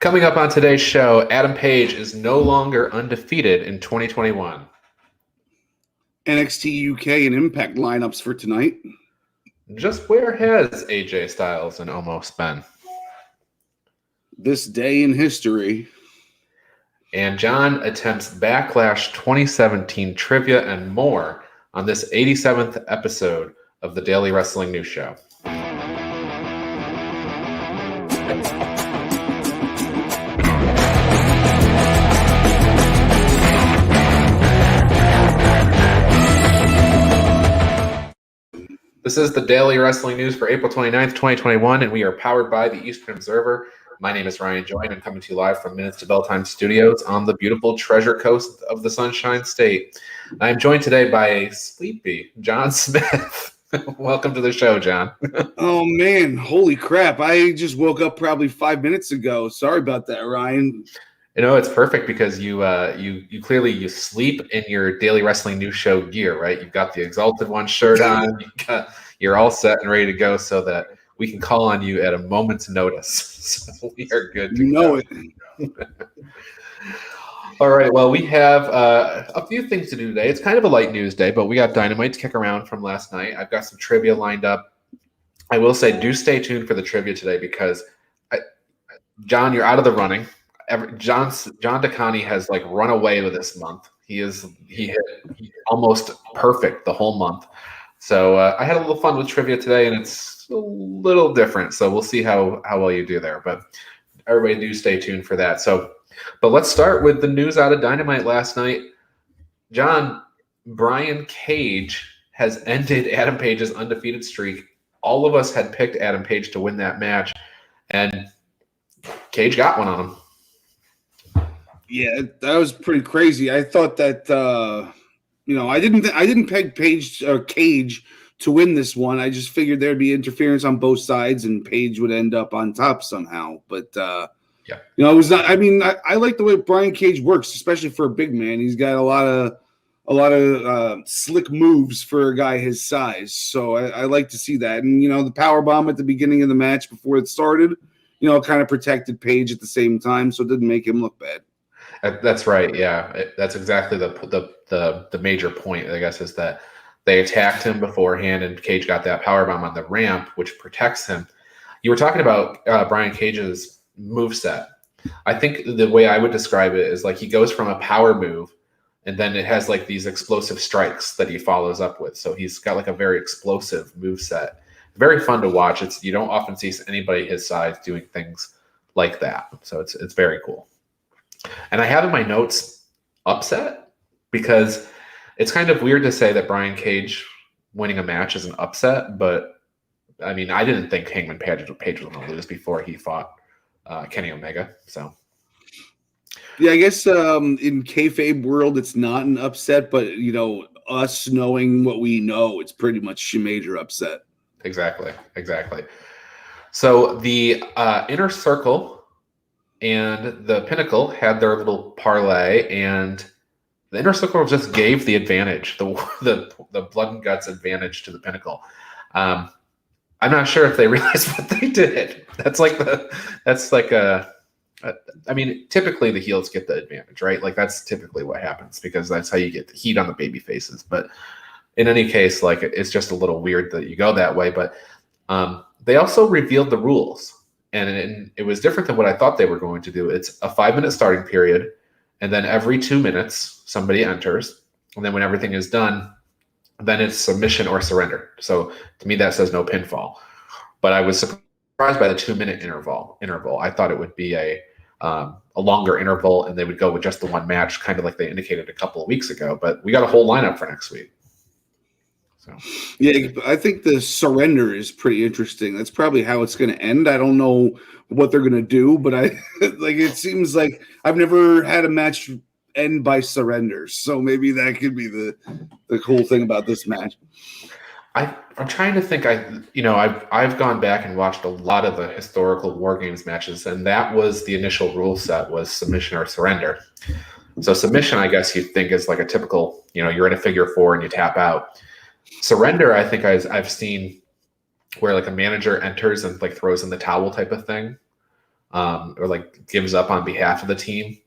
Coming up on today's show, Adam Page is no longer undefeated in 2021. NXT UK and Impact lineups for tonight. Just where has AJ Styles and Omos been? This day in history. And John attempts Backlash 2017 trivia and more on this 87th episode of the Daily Wrestling News Show. This is the Daily Wrestling News for April 29th, 2021, and we are powered by the Eastern Observer. My name is Ryan Joy, and I'm coming to you live from Minutes to Bell Time Studios on the beautiful Treasure Coast of the Sunshine State. I'm joined today by a sleepy John Smith. Welcome to the show, John. Oh, man. Holy crap. I just woke up probably 5 minutes ago. Sorry about that, Ryan. You know, it's perfect because you clearly sleep in your Daily Wrestling News Show gear, right? You've got the Exalted One shirt on. You're all set and ready to go so that we can call on you at a moment's notice. So we are good to go. It. All right. Well, we have a few things to do today. It's kind of a light news day, but we got Dynamite to kick around from last night. I've got some trivia lined up. I will say, do stay tuned for the trivia today because, John, you're out of the running. John DeConi has run away with this month. He hit almost perfect the whole month. So I had a little fun with trivia today, and it's a little different. So we'll see how well you do there. But everybody do stay tuned for that. But let's start with the news out of Dynamite last night. John, Brian Cage has ended Adam Page's undefeated streak. All of us had picked Adam Page to win that match, and Cage got one on him. Yeah, that was pretty crazy. I thought that I didn't peg Cage to win this one. I just figured there'd be interference on both sides and Page would end up on top somehow. But it was not. I mean, I like the way Brian Cage works, especially for a big man. He's got a lot of slick moves for a guy his size. So I like to see that. And the power bomb at the beginning of the match before it started, kind of protected Page at the same time, so it didn't make him look bad. That's right. Yeah, that's exactly the major point, I guess, is that they attacked him beforehand, and Cage got that powerbomb on the ramp, which protects him. You were talking about Brian Cage's moveset. I think the way I would describe it is he goes from a power move, and then it has these explosive strikes that he follows up with. So he's got a very explosive moveset. Very fun to watch. You don't often see anybody his size doing things like that. So it's very cool. And I have in my notes upset because it's kind of weird to say that Brian Cage winning a match is an upset, but I mean, I didn't think Hangman Page was going to lose before he fought Kenny Omega. So, yeah, I guess in kayfabe world, it's not an upset, but us knowing what we know, it's pretty much a major upset. Exactly. So the Inner Circle and the Pinnacle had their little parlay, and the Inner Circle just gave the advantage, the blood and guts advantage to the Pinnacle. I'm not sure if they realized what they did. I mean, typically the heels get the advantage, right? That's typically what happens because that's how you get the heat on the baby faces. But in any case, it's just a little weird that you go that way. But they also revealed the rules. And it was different than what I thought they were going to do. It's a 5-minute starting period, and then every 2 minutes, somebody enters. And then when everything is done, then it's submission or surrender. So to me, that says no pinfall. But I was surprised by the 2-minute interval. I thought it would be a longer interval, and they would go with just the one match, kind of like they indicated a couple of weeks ago. But we got a whole lineup for next week. Yeah, I think the surrender is pretty interesting. That's probably how it's going to end. I don't know what they're going to do, but it seems like I've never had a match end by surrender. So maybe that could be the cool thing about this match. I'm trying to think. I've gone back and watched a lot of the historical War Games matches, and that was the initial rule set was submission or surrender. So submission, I guess you'd think is a typical, you're in a figure four and you tap out. Surrender, I think I've seen where a manager enters and throws in the towel type of thing. or like gives up on behalf of the team,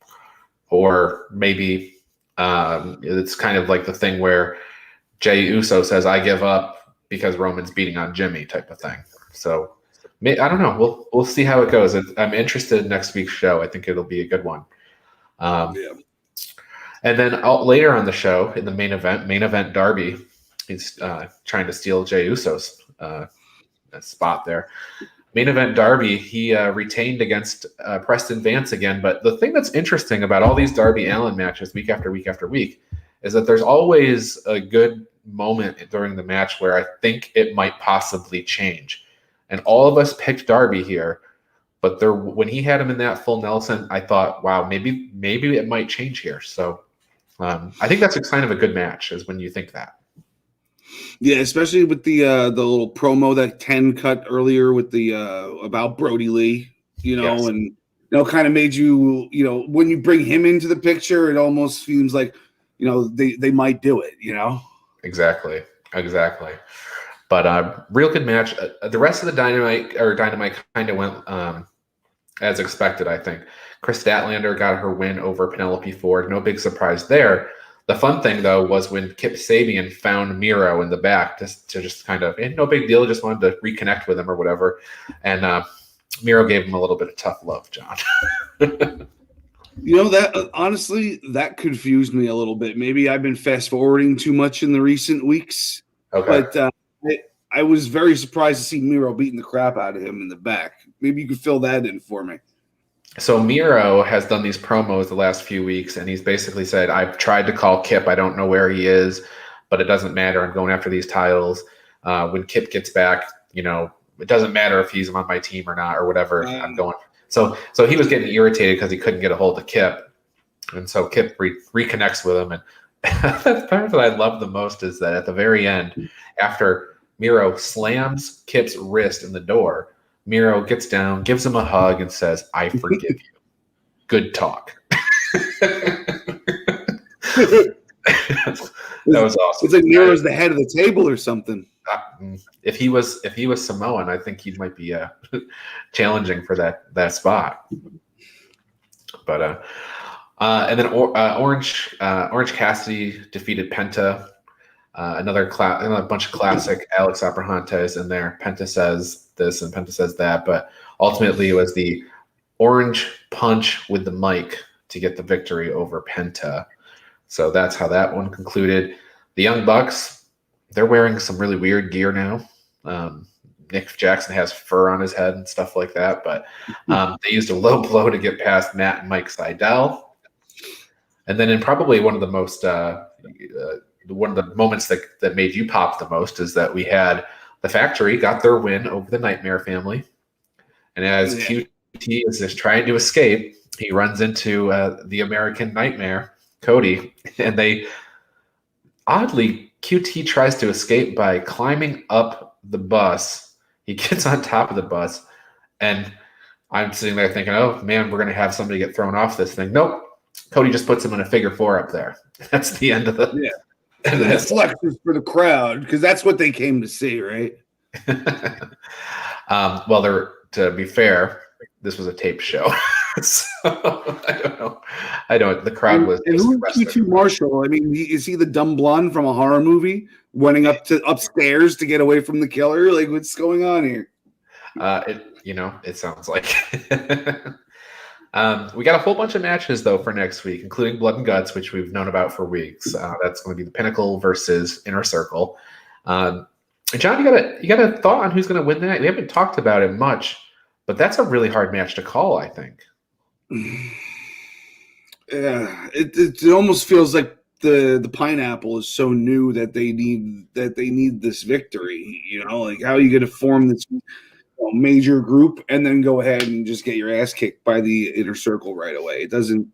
or maybe it's kind of like the thing where Jey Uso says, "I give up because Roman's beating on Jimmy," type of thing. So I don't know. We'll see how it goes. I'm interested in next week's show. I think it'll be a good one. Yeah. And then later on the show, in the main event Darby, he's trying to steal Jey Uso's spot there. Main event Darby, he retained against Preston Vance again. But the thing that's interesting about all these Darby Allin matches week after week after week is that there's always a good moment during the match where I think it might possibly change. And all of us picked Darby here. But when he had him in that full Nelson, I thought, wow, maybe it might change here. So I think that's a sign of a good match, is when you think that. Yeah, especially with the little promo that Ken cut earlier with the about Brody Lee, Yes. And kind of made you, when you bring him into the picture, it almost seems like, they might do it, Exactly. But real good match. The rest of the Dynamite kind of went as expected, I think. Chris Statlander got her win over Penelope Ford. No big surprise there. The fun thing, though, was when Kip Sabian found Miro in the back to just kind of, no big deal, just wanted to reconnect with him or whatever. And Miro gave him a little bit of tough love, John. That honestly, that confused me a little bit. Maybe I've been fast forwarding too much in the recent weeks. Okay. But I was very surprised to see Miro beating the crap out of him in the back. Maybe you could fill that in for me. So Miro has done these promos the last few weeks, and he's basically said, I've tried to call Kip. I don't know where he is, but it doesn't matter. I'm going after these titles. When Kip gets back, it doesn't matter if he's on my team or not or whatever. I'm going. So he was getting irritated because he couldn't get a hold of Kip. And so Kip reconnects with him. And the part that I love the most is that at the very end, after Miro slams Kip's wrist in the door, Miro gets down, gives him a hug, and says, "I forgive you. Good talk." That was awesome. It's like Miro's the head of the table or something. If he was Samoan, I think he might be challenging for that spot. But and then Orange Cassidy defeated Penta. Another bunch of classic Alex Abrahantes in there. Penta says this and Penta says that, but ultimately it was the orange punch with the mic to get the victory over Penta. So that's how that one concluded. The Young Bucks, they're wearing some really weird gear now. Nick Jackson has fur on his head and stuff like that, but they used a low blow to get past Matt and Mike Sydal. And then in probably one of the most one of the moments that made you pop the most is that we had the Factory got their win over the Nightmare family. And as QT is just trying to escape, he runs into the American Nightmare, Cody. And QT tries to escape by climbing up the bus. He gets on top of the bus. And I'm sitting there thinking, oh, man, we're going to have somebody get thrown off this thing. Nope. Cody just puts him in a figure four up there. That's the end of the – yeah. And the flexes for the crowd, because that's what they came to see, right? Well, to be fair, this was a taped show. So I don't. The crowd was. And who's Q2 Marshall? I mean, is he the dumb blonde from a horror movie running upstairs to get away from the killer? Like, what's going on here? It sounds like. We got a whole bunch of matches though for next week, including Blood and Guts, which we've known about for weeks. That's going to be the Pinnacle versus Inner Circle. John, you got a thought on who's going to win that? We haven't talked about it much, but that's a really hard match to call, I think. Yeah, it almost feels like the Pineapple is so new that they need this victory. Like how are you going to form this major group and then go ahead and just get your ass kicked by the Inner Circle right away? It doesn't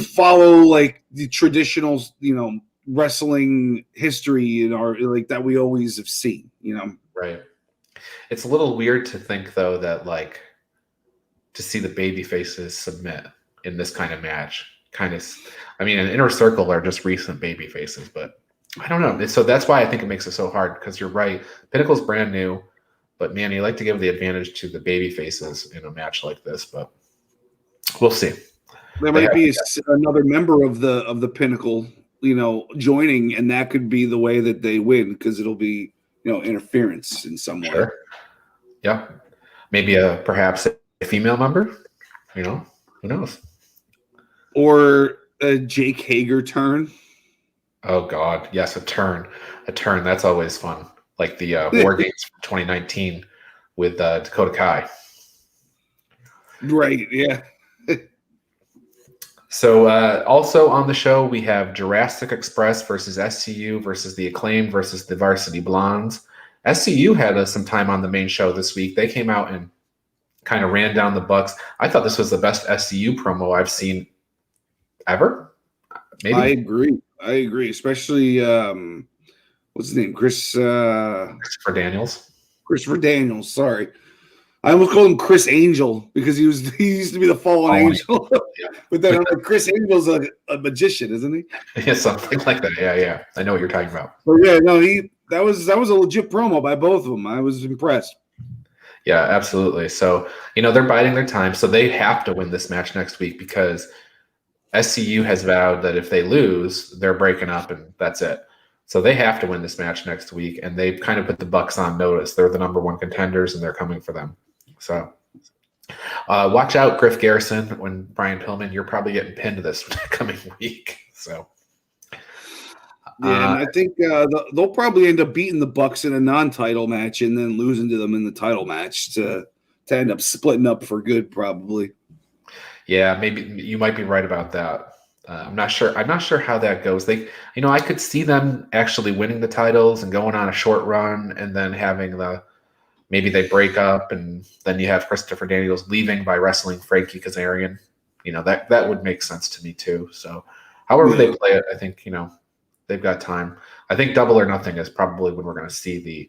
follow like the traditional wrestling history in our like that we always have seen. Right. It's a little weird to think though that like to see the baby faces submit in this kind of match. An Inner Circle are just recent baby faces, but I don't know. So that's why I think it makes it so hard, because you're right. Pinnacle's brand new. But man, you like to give the advantage to the baby faces in a match like this, but we'll see. There might be another member of the Pinnacle, joining, and that could be the way that they win because it'll be, interference in some way. Sure. Yeah. Maybe perhaps a female member. Who knows? Or a Jake Hager turn. Oh God, yes, a turn. That's always fun. Like the War Games from 2019 with Dakota Kai. Right. Yeah. So also on the show we have Jurassic Express versus SCU versus the Acclaim versus the Varsity Blondes. SCU had some time on the main show this week. They came out and kind of ran down the Bucks. I thought this was the best SCU promo I've seen ever. Maybe. I agree. Especially what's his name? Christopher Daniels. Christopher Daniels. Sorry, I almost called him Chris Angel because he used to be the fallen angel. Yeah. But then I'm like, Chris Angel's a magician, isn't he? Yeah, something like that. Yeah. I know what you're talking about. But yeah, no, that was a legit promo by both of them. I was impressed. Yeah, absolutely. So, they're biding their time. So they have to win this match next week because SCU has vowed that if they lose, they're breaking up and that's it. So they have to win this match next week, and they've kind of put the Bucks on notice. They're the number one contenders, and they're coming for them. So watch out, Griff Garrison, when Brian Pillman, you're probably getting pinned this coming week. So. Yeah, and I think they'll probably end up beating the Bucks in a non-title match and then losing to them in the title match to end up splitting up for good, probably. Yeah, maybe you might be right about that. I'm not sure how that goes. I could see them actually winning the titles and going on a short run, and then having maybe they break up, and then you have Christopher Daniels leaving by wrestling Frankie Kazarian. That would make sense to me too. So, however they play it, I think they've got time. I think Double or Nothing is probably when we're going to see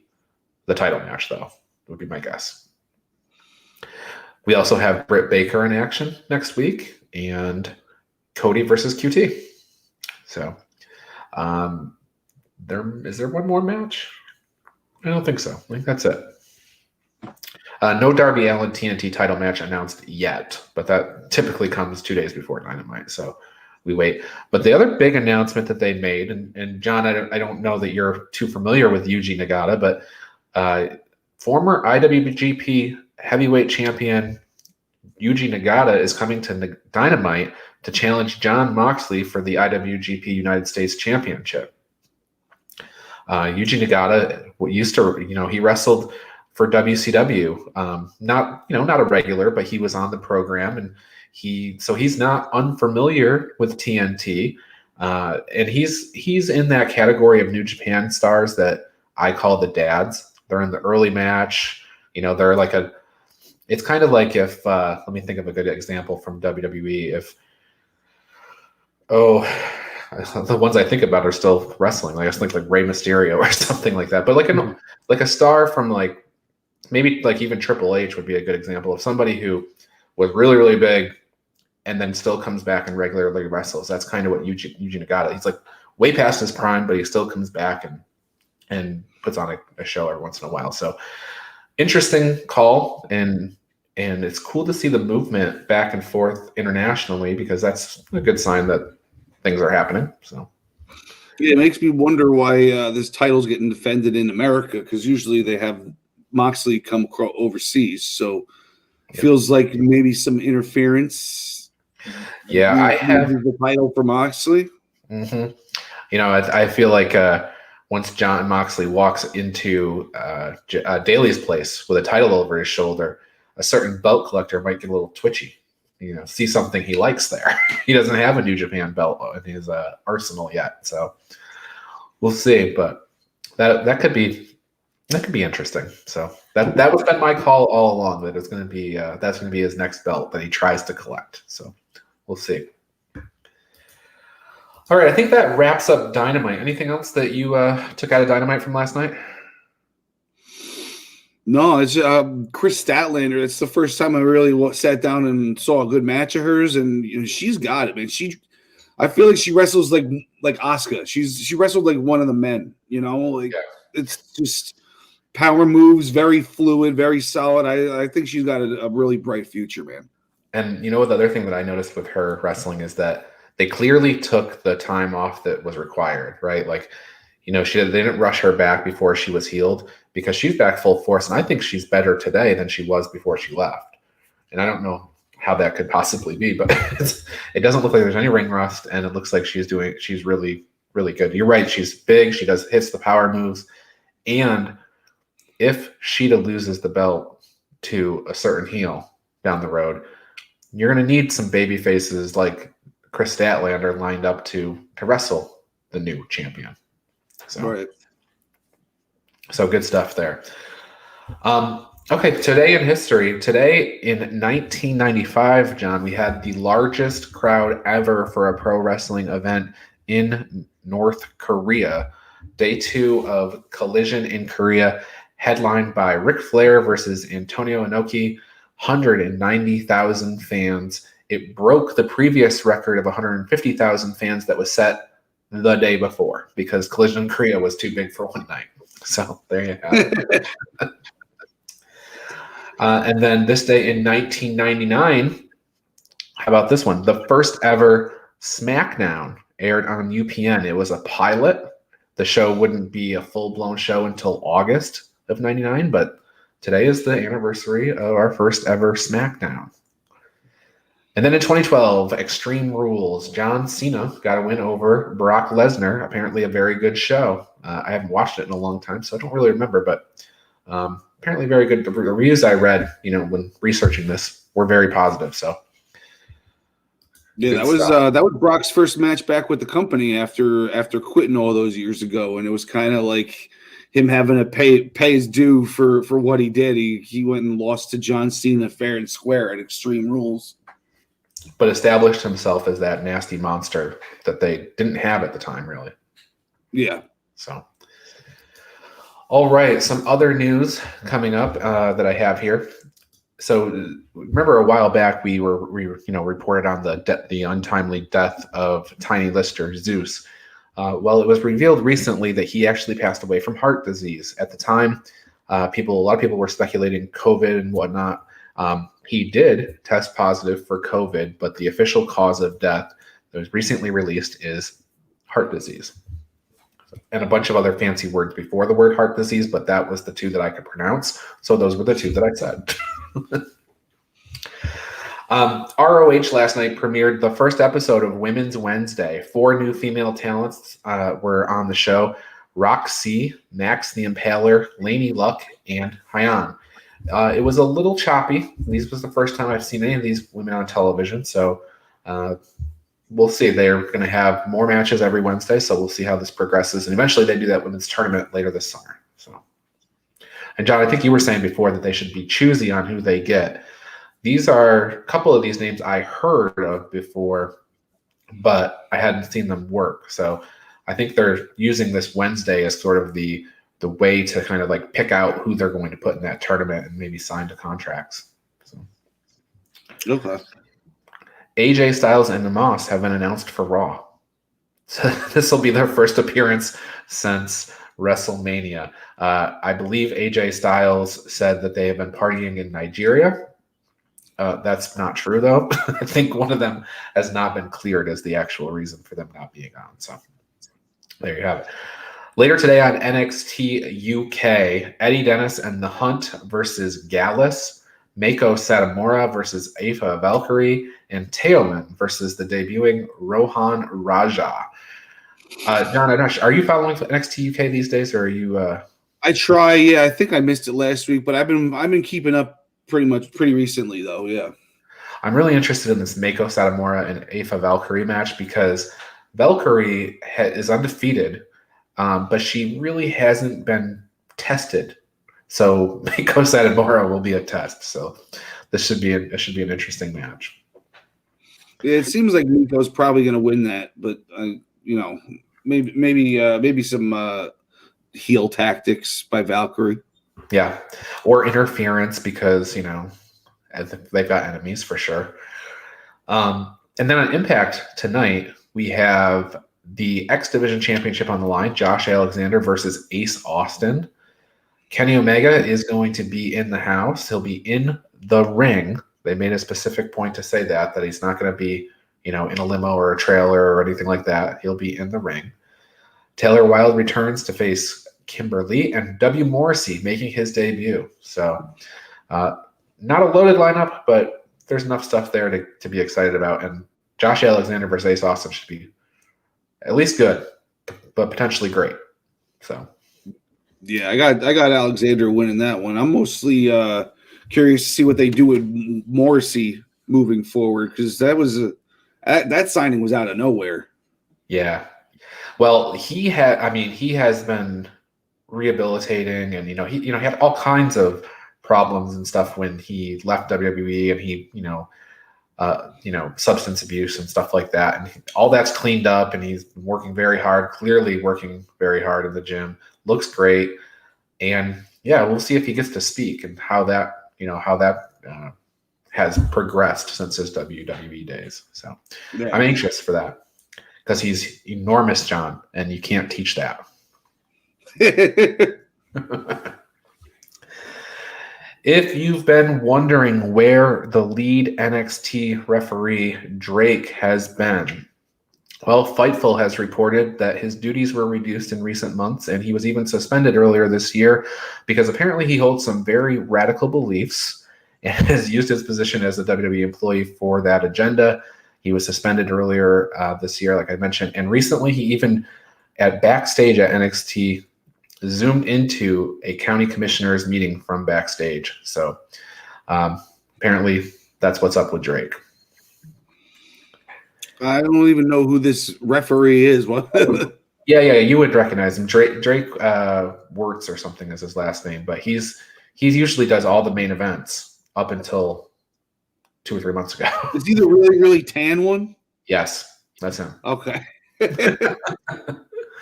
the title match, though, would be my guess. We also have Britt Baker in action next week and Cody versus QT. So is there one more match? I don't think so. I think that's it. No Darby Allin TNT title match announced yet, but that typically comes 2 days before Dynamite. So we wait. But the other big announcement that they made, and John, I don't know that you're too familiar with Yuji Nagata, but former IWGP heavyweight champion Yuji Nagata is coming to Dynamite to challenge Jon Moxley for the IWGP United States Championship. Yuji Nagata used to, he wrestled for WCW. Not a regular, but he was on the program, and he's not unfamiliar with TNT. And he's in that category of New Japan stars that I call the dads. They're in the early match. They're like it's kind of like if, let me think of a good example from WWE. The ones I think about are still wrestling. Like I think like Rey Mysterio or something like that. But like a star from maybe even Triple H would be a good example of somebody who was really, really big and then still comes back and regularly wrestles. That's kind of what Yuji Nagata. He's like way past his prime, but he still comes back and puts on a show every once in a while. So interesting call, and it's cool to see the movement back and forth internationally, because that's a good sign that things are happening. So yeah, it makes me wonder why this title's getting defended in America, because usually they have Moxley come overseas. So it feels like maybe some interference. Yeah, I have the title for Moxley. Mm-hmm. I feel like once Jon Moxley walks into Daly's place with a title over his shoulder, a certain belt collector might get a little twitchy. See something he likes there. He doesn't have a New Japan belt in his arsenal yet, so we'll see. But that could be interesting. So that was been my call all along, that it's going to be that's going to be his next belt that he tries to collect. So we'll see. All right, I think that wraps up Dynamite. Anything else that you took out of Dynamite from last night? No, it's Chris Statlander. It's the first time I really sat down and saw a good match of hers, and she's got it, man. I feel like she wrestles like Asuka. She wrestled like one of the men. It's just power moves, very fluid, very solid. I think she's got a really bright future, man. And you know what, the other thing that I noticed with her wrestling is that they clearly took the time off that was required, right? Like, they didn't rush her back before she was healed, because she's back full force, and I think she's better today than she was before she left. And I don't know how that could possibly be, but it doesn't look like there's any ring rust, and it looks like she's really, really good. You're right, she's big, she hits the power moves, and if Sheeta loses the belt to a certain heel down the road, you're going to need some baby faces like Chris Statlander lined up to wrestle the new champion. So, Right. So good stuff there. Okay, today in history. Today in 1995, John, we had the largest crowd ever for a pro wrestling event in North Korea. Day 2 of Collision in Korea, headlined by Ric Flair versus Antonio Inoki. 190,000 fans. It broke the previous record of 150,000 fans that was set the day before, because Collision in Korea was too big for one night. So there you have it. And then this day in 1999, how about this one? The first ever SmackDown aired on UPN. It was a pilot. The show wouldn't be a full-blown show until August of 99, but today is the anniversary of our first ever SmackDown. And then in 2012, Extreme Rules. John Cena got a win over Brock Lesnar. Apparently a very good show. I haven't watched it in a long time, so I don't really remember, but apparently very good. The reviews I read, when researching this, were very positive. So yeah, that was Brock's first match back with the company after quitting all those years ago, and it was kind of like him having to pay his due for what he did. He went and lost to John Cena fair and square at Extreme Rules, but established himself as that nasty monster that they didn't have at the time, really. Yeah. So, all right, some other news coming up that I have here. So, remember a while back we reported on the untimely death of Tiny Lister Zeus. Well, it was revealed recently that he actually passed away from heart disease. At the time, a lot of people were speculating COVID and whatnot. He did test positive for COVID, but the official cause of death that was recently released is heart disease. And a bunch of other fancy words before the word heart disease, but that was the two that I could pronounce. So those were the two that I said. ROH last night premiered the first episode of Women's Wednesday. 4 new female talents were on the show. Roxy, Max the Impaler, Lainey Luck, and Hyan. It was a little choppy. This was the first time I've seen any of these women on television, so we'll see. They're going to have more matches every Wednesday, so we'll see how this progresses. And eventually they do that women's tournament later this summer. So, and John, I think you were saying before that they should be choosy on who they get. These are a couple of these names I heard of before, but I hadn't seen them work. So I think they're using this Wednesday as sort of the way to kind of like pick out who they're going to put in that tournament and maybe sign to contracts. So. Okay. AJ Styles and Omos have been announced for Raw. So this will be their first appearance since WrestleMania. I believe AJ Styles said that they have been partying in Nigeria. That's not true, though. I think one of them has not been cleared as the actual reason for them not being on. So there you have it. Later today on NXT UK, Eddie Dennis and The Hunt versus Gallus, Mako Satomura versus Afa Valkyrie, and Teoman versus the debuting Rohan Raja. John, I'm not sure, are you following NXT UK these days, or are you? I try. Yeah, I think I missed it last week, but I've been keeping up pretty recently, though. Yeah, I'm really interested in this Mako Satomura and Afa Valkyrie match because Valkyrie is undefeated. But she really hasn't been tested. So Mako Satomura will be a test. So this should be an interesting match. Yeah, it seems like Miko's probably going to win that, but maybe some heel tactics by Valkyrie. Yeah, or interference because they've got enemies for sure. And then on Impact tonight we have the X Division Championship on the line. Josh Alexander versus Ace Austin. Kenny Omega is going to be in the house. He'll be in the ring. They made a specific point to say that he's not going to be, in a limo or a trailer or anything like that. He'll be in the ring. Taylor Wilde returns to face Kimberly, and W. Morrissey making his debut. So not a loaded lineup, but there's enough stuff there to be excited about. And Josh Alexander versus Ace Austin should be at least good, but potentially great. So yeah, I got Alexander winning that one. I'm mostly curious to see what they do with Morrissey moving forward, because that signing was out of nowhere. Yeah. Well, he has been rehabilitating, and he had all kinds of problems and stuff when he left WWE, and he substance abuse and stuff like that, and all that's cleaned up, and he's been working very hard, clearly working very hard in the gym. Looks great, and yeah, we'll see if he gets to speak and how that has progressed since his WWE days. So yeah. I'm anxious for that, because he's enormous, John, and you can't teach that. If you've been wondering where the lead NXT referee Drake has been, well, Fightful has reported that his duties were reduced in recent months, and he was even suspended earlier this year because apparently he holds some very radical beliefs and has used his position as a WWE employee for that agenda. He was suspended earlier this year, like I mentioned, and recently he even, at backstage at NXT, zoomed into a county commissioner's meeting from backstage. So apparently that's what's up with Drake. I don't even know who this referee is. Yeah, you would recognize him. Drake Wirtz or something is his last name, but he usually does all the main events up until 2 or 3 months ago. Is he the really, really tan one? Yes, that's him. Okay. I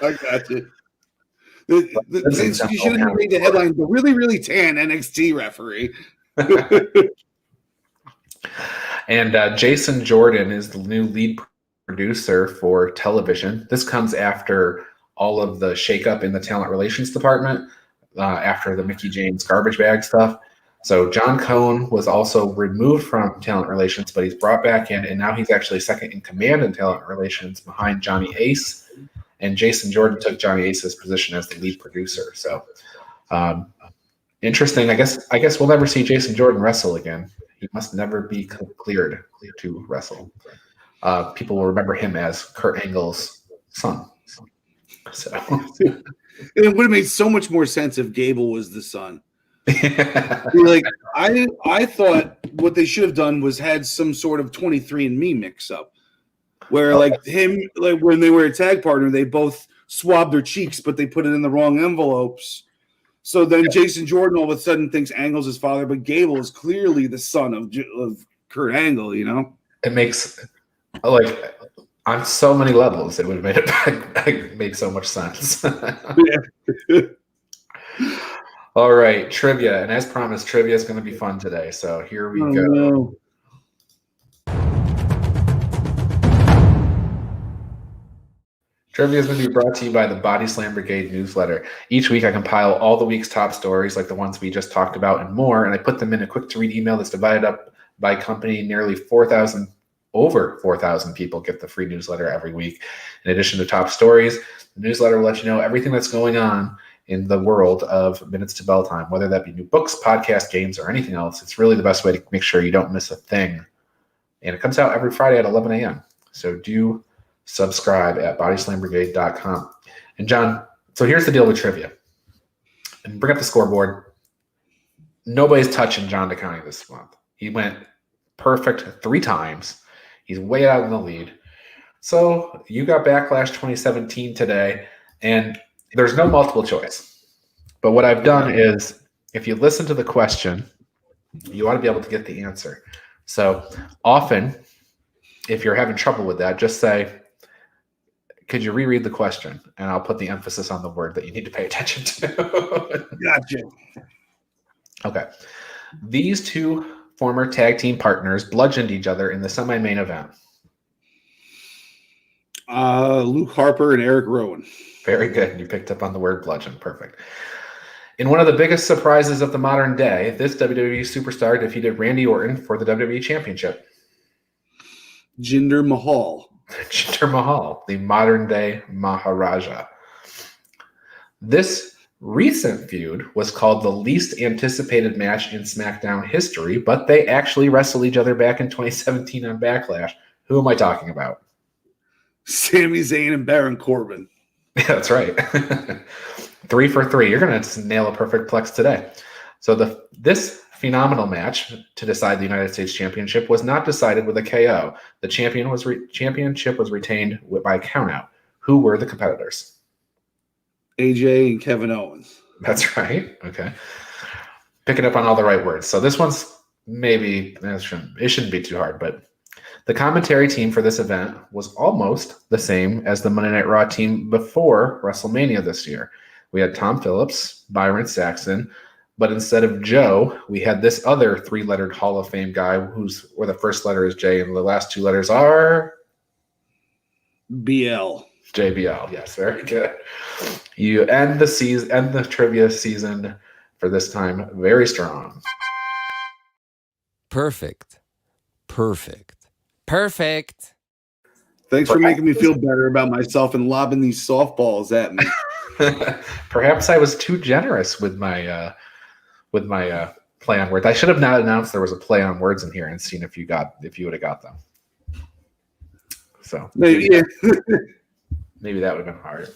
got you. You should have made the headline, the really, really tan NXT referee. And Jason Jordan is the new lead producer for television. This comes after all of the shakeup in the talent relations department, after the Mickie James garbage bag stuff. So John Cohn was also removed from talent relations, but he's brought back in, and now he's actually second in command in talent relations behind Johnny Ace. And Jason Jordan took Johnny Ace's position as the lead producer. So interesting. I guess we'll never see Jason Jordan wrestle again. He must never be cleared to wrestle. People will remember him as Kurt Angle's son. So it would have made so much more sense if Gable was the son. Like I thought what they should have done was had some sort of 23andMe mix up, where like when they were a tag partner, they both swabbed their cheeks, but they put it in the wrong envelopes. So then Jason Jordan all of a sudden thinks Angle's his father, but Gable is clearly the son of Kurt Angle. It makes on so many levels it would have made so much sense. Yeah. All right, trivia, and as promised, trivia is going to be fun today. So here we go. No. Trivia is going to be brought to you by the Body Slam Brigade newsletter. Each week I compile all the week's top stories, like the ones we just talked about and more, and I put them in a quick-to-read email that's divided up by company. Over 4,000 people get the free newsletter every week. In addition to top stories, the newsletter will let you know everything that's going on in the world of Minutes to Bell Time, whether that be new books, podcasts, games, or anything else. It's really the best way to make sure you don't miss a thing. And it comes out every Friday at 11 a.m. So do subscribe at bodyslambrigade.com. And John, so here's the deal with trivia. And bring up the scoreboard. Nobody's touching John DeCounty this month. He went perfect 3 times. He's way out in the lead. So you got Backlash 2017 today, and there's no multiple choice. But what I've done is, if you listen to the question, you ought to be able to get the answer. So often, if you're having trouble with that, just say, could you reread the question? And I'll put the emphasis on the word that you need to pay attention to. Gotcha. Okay. These 2 former tag team partners bludgeoned each other in the semi-main event. Luke Harper and Eric Rowan. Very good. You picked up on the word bludgeon. Perfect. In one of the biggest surprises of the modern day, this WWE superstar defeated Randy Orton for the WWE Championship. Jinder Mahal. Jinder Mahal, the modern day Maharaja. This recent feud was called the least anticipated match in SmackDown history, but they actually wrestled each other back in 2017 on Backlash. Who am I talking about? Sami Zayn and Baron Corbin. Yeah, that's right. 3 for 3. You're going to nail a perfect plex today. So this phenomenal match to decide the United States Championship was not decided with a KO. The championship was retained by countout. Who were the competitors? AJ and Kevin Owens. That's right. Okay. Picking up on all the right words. So this one's maybe, it shouldn't be too hard, but the commentary team for this event was almost the same as the Monday Night Raw team before WrestleMania this year. We had Tom Phillips, Byron Saxton, but instead of Joe, we had this other 3-lettered Hall of Fame guy where the first letter is J and the last 2 letters are BL. JBL. Yes, very good. You end the trivia season for this time very strong. Perfect. Thanks for making me feel better about myself and lobbing these softballs at me. Perhaps I was too generous with my play on words. I should have not announced there was a play on words in here and seen if you would have got them. So maybe that would have been hard.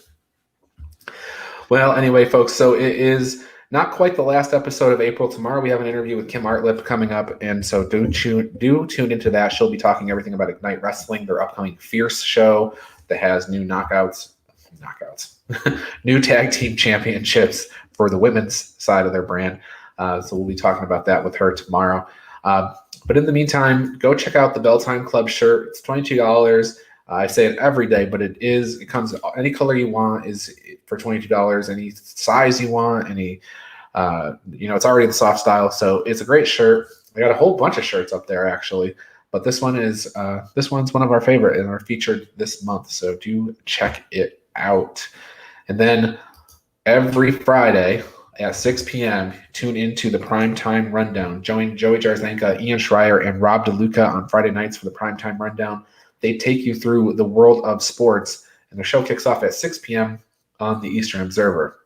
Well, anyway, folks, so it is not quite the last episode of April. Tomorrow we have an interview with Kim Artlip coming up, and so do tune into that. She'll be talking everything about Ignite Wrestling, their upcoming Fierce show that has new new tag team championships for the women's side of their brand. So we'll be talking about that with her tomorrow. But in the meantime, go check out the Bell Time Club shirt. It's $22. I say it every day, but it comes any color you want is for $22. Any size you want, it's already the soft style, so it's a great shirt. I got a whole bunch of shirts up there actually, but this one's one of our favorite and are featured this month. So do check it out. And then every Friday at 6 p.m., tune into the Primetime Rundown. Join Joey Jarzenka, Ian Schreier, and Rob DeLuca on Friday nights for the Primetime Rundown. They take you through the world of sports, and the show kicks off at 6 p.m. on the Eastern Observer.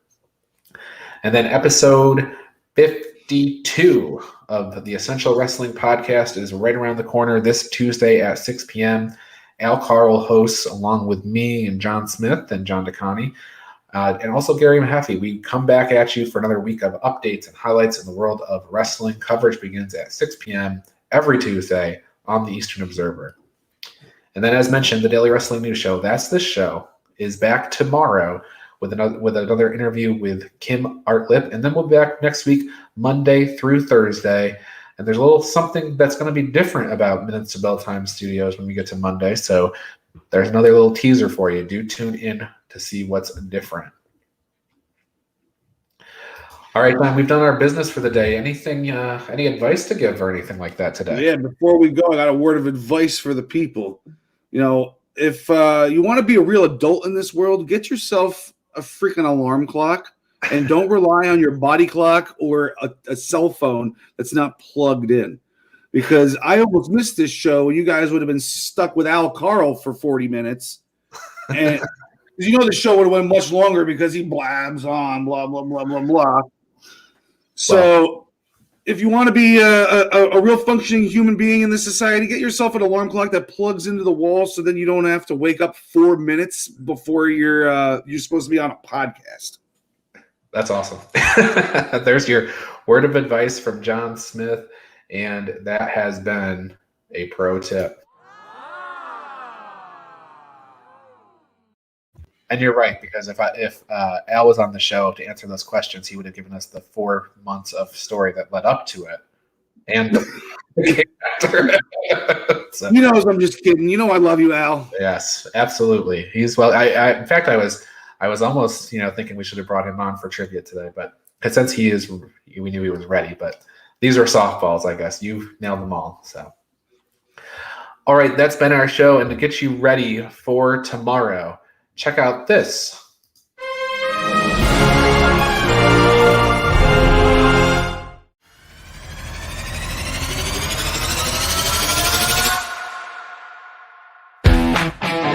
And then episode 52 of the Essential Wrestling Podcast is right around the corner this Tuesday at 6 p.m. Al Carl hosts along with me and John Smith and John DeConnie. And also Gary Mahaffey. We come back at you for another week of updates and highlights in the world of wrestling. Coverage begins at 6 p.m. every Tuesday on the Eastern Observer. And then, as mentioned, the Daily Wrestling News Show, that's this show, is back tomorrow with another interview with Kim Artlip. And then we'll be back next week, Monday through Thursday. And there's a little something that's going to be different about Minutes to Bell Time Studios when we get to Monday. So there's another little teaser for you. Do tune in to see what's different. All right, Glenn, we've done our business for the day. Anything, any advice to give or anything like that today? Yeah, before we go, I got a word of advice for the people. If you want to be a real adult in this world, get yourself a freaking alarm clock and don't rely on your body clock or a cell phone that's not plugged in. Because I almost missed this show and you guys would have been stuck with Al Carl for 40 minutes. And the show would have went much longer because he blabs on, blah, blah, blah, blah, blah. So if you want to be a real functioning human being in this society, get yourself an alarm clock that plugs into the wall so then you don't have to wake up 4 minutes before you're supposed to be on a podcast. That's awesome. There's your word of advice from John Smith, and that has been a pro tip. And you're right, because if Al was on the show to answer those questions, he would have given us the 4 months of story that led up to it, and after it. So, he knows I'm just kidding. I love you, Al. Yes, absolutely. He's well. In fact, I was almost thinking we should have brought him on for trivia today, but since we knew he was ready. But these are softballs, I guess. You've nailed them all. So, all right, that's been our show, and to get you ready for tomorrow, check out this. Bye.